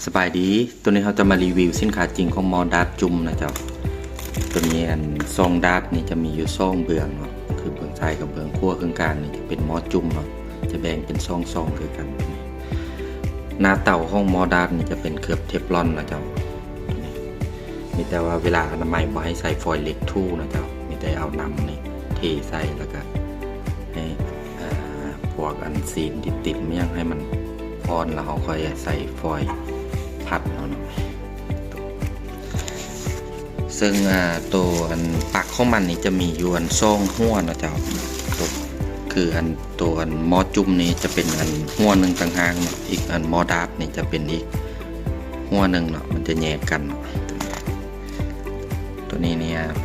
สบายดีตัวนี้เราจะมารีวิวสินค้าจริงของมอดัสจุ่มนะเจ้าตัวนี้ซองดัสนี่จะมีอยู่2เบื้องเนาะคือเบื้องซ้ายกับเบื้องขวาเครื่องกลางนี่จะเป็นมอจุ่มเนาะจะแบ่งเป็นซองคือกันหน้าเต่าของมอดัสนี่จะเป็นเคลือบเทฟลอนนะเจ้ามีแต่ว่าเวลาอนามัยบ่ให้ใส่ฟอยล์เล็กทู่นะเจ้ามีแต่เอาน้ำนี่เทใส่แล้วก็ให้พวกอันซีนติดๆไม่ยังให้มันพอนแล้วเขาค่อยใส่ฟอยล์พัดเนาะซึ่งตัวอันปักของมันนี่จะมีอยู่อันซ่องหัวนะเจ้าตัวคืออันตัวอันมอจุ่มนี่จะเป็นอันหัวหนึ่งต่างหากเนาะอีกอันมอดัสนี่จะเป็นอีกหัวหนึ่งเนาะมันจะแยกกันตัวนี้เนี่ยเ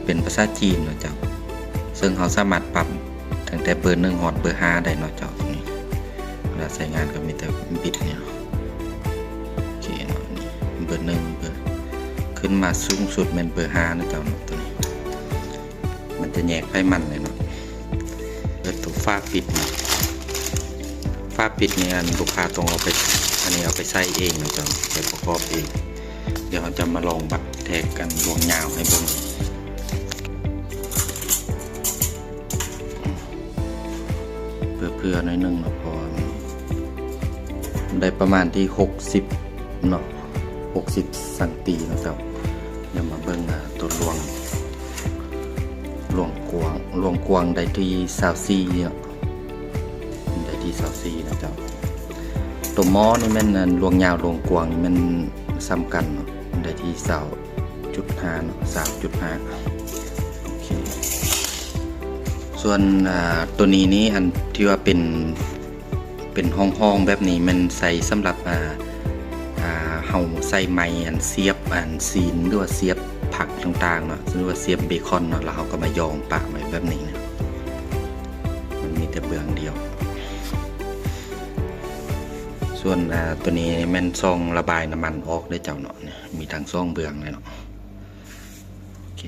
ป็นภาษาจีนเนาะเจ้าซึ่งเขาสามารถปรับตั้งแต่เบอร์1ฮอดเบอร์5ได้เนาะเจ้าตรงนี้เวลาใช้งานก็มีแต่บิดเนี่ยโอเคเนาะนี่เบอร์1เบอร์ขึ้นมาสูงสุดเป็นเบอร์5นะเจ้าเนาะตัวนี้มันจะแยกไฟมันเลยเนาะแล้วตัวฝ้าปิดนะฝ้าปิดเนี่ยลูกค้าต้องเอาไปอันนี้เอาไปใส่เองนะเจ้าไปประกอบเองเดี๋ยวเราจะมาลองบัดแทกกันลวงยาวให้เบิ่งเพื่อหน่อยนึงเนาะพอได้ประมาณที่60เนาะ60ซันตินะเจ้าเดี๋ยวมาเบิ่งตัวลวงกวางได้ที่24เนาะได้ที่24นะเจ้าตัวหม้อนี่มันลวงยาวลวงกวางนี่มันซ้ำกันเนาะได้ที่20.5เนาะ3.5โอเคส่วนตัวนี้อันที่ว่าเป็นห้องแบบนี้มันใส่สำหรับเฮาใส่ไม้อันเสียบอันซีนหรือว่าเสียบผักต่างๆเนาะหรือว่าเสียบเบคอนเนาะแล้วเขาก็มายองปากไว้แบบนี้นะมันมีแต่เบื้องเดียวส่วนตัวนี้แม่นซองระบายน้ำมันออกได้เจ้าเนาะมีทั้ง2เบื้องเลยเนาะโอเค